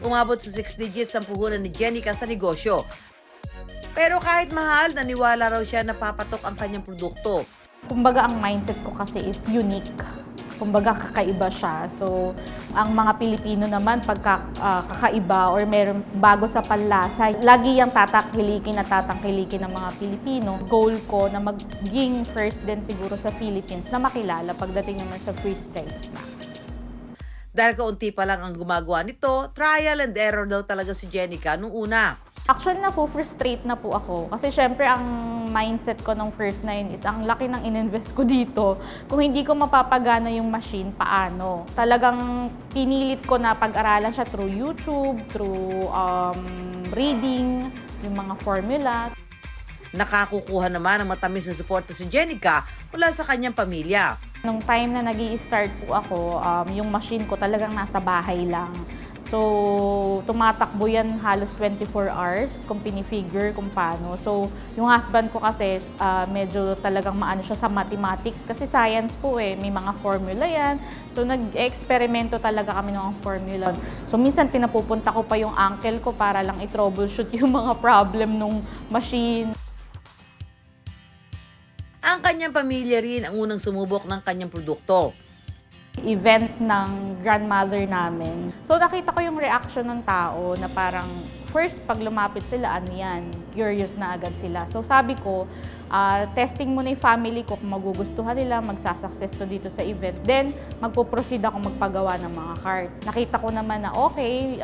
Umabot sa 6 digits ang puhunan ni Jenica sa negosyo. Pero kahit mahal, naniwala raw siya na papatok ang kanyang produkto. Kumbaga ang mindset ko kasi is unique. Kumbaga kakaiba siya. So, ang mga Pilipino naman pagka kakaiba or meron bago sa panlasa, lagi yung tatangkilikin ng mga Pilipino. Goal ko na maging first din siguro sa Philippines na makilala pagdating naman sa freeze-dried snacks. Dahil kaunti pa lang ang gumagawa nito, trial and error daw talaga si Jenica nung una. Actually, frustrate na po ako. Kasi syempre, ang mindset ko nung first na yun is, ang laki ng ininvest ko dito. Kung hindi ko mapapagana yung machine, paano? Talagang pinilit ko na pag-aralan siya through YouTube, through reading, yung mga formula. Nakakukuha naman ng matamis na suporta si Jenica mula sa kanyang pamilya. Nung time na nag-i-start po ako, yung machine ko talagang nasa bahay lang. So, tumatakbo yan halos 24 hours kung pinifigure kung paano. So, yung husband ko kasi medyo talagang maano siya sa mathematics kasi science po may mga formula yan. So, nag-eksperimento talaga kami ng formula. So, minsan pinapupunta ko pa yung uncle ko para lang i-troubleshoot yung mga problem nung machine. Ang kanyang pamilya rin ang unang sumubok ng kanyang produkto. Event ng grandmother namin. So nakita ko yung reaction ng tao na parang first pag lumapit sila, ano yan, curious na agad sila. So sabi ko, testing muna yung family ko kung magugustuhan nila, magsasucess to dito sa event. Then magpo-proceed ako magpagawa ng mga cart. Nakita ko naman na okay,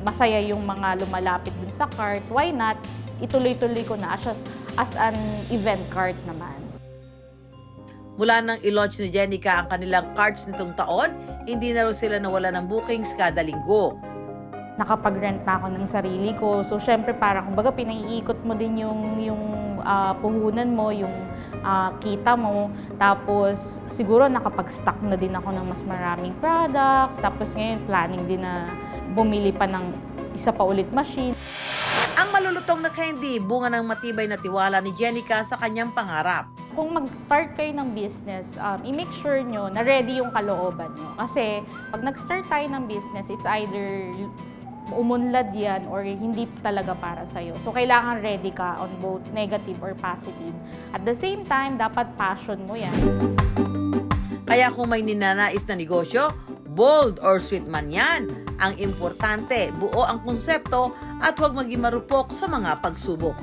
masaya yung mga lumalapit dun sa cart. Why not? Ituloy-tuloy ko na as an event cart naman. Mula nang i-launch ni Jenica ang kanilang carts nitong taon, hindi na raw sila nawala ng bookings kada linggo. Nakapag-rent na ako ng sarili ko. So, syempre, parang kumbaga pinaiikot mo din yung puhunan mo, yung kita mo. Tapos, siguro nakapag-stock na din ako ng mas maraming products. Tapos ngayon, planning din na bumili pa ng isa pa ulit machine. Ang malulutong na candy, bunga ng matibay na tiwala ni Jenica sa kanyang pangarap. Kung mag-start kayo ng business, i-make sure nyo na ready yung kalooban nyo. Kasi pag nag-start tayo ng business, it's either umunlad yan or hindi talaga para sa'yo. So, kailangan ready ka on both negative or positive. At the same time, dapat passion mo yan. Kaya kung may ninanais na negosyo, bold or sweet man yan, ang importante, buo ang konsepto at huwag maging marupok sa mga pagsubok.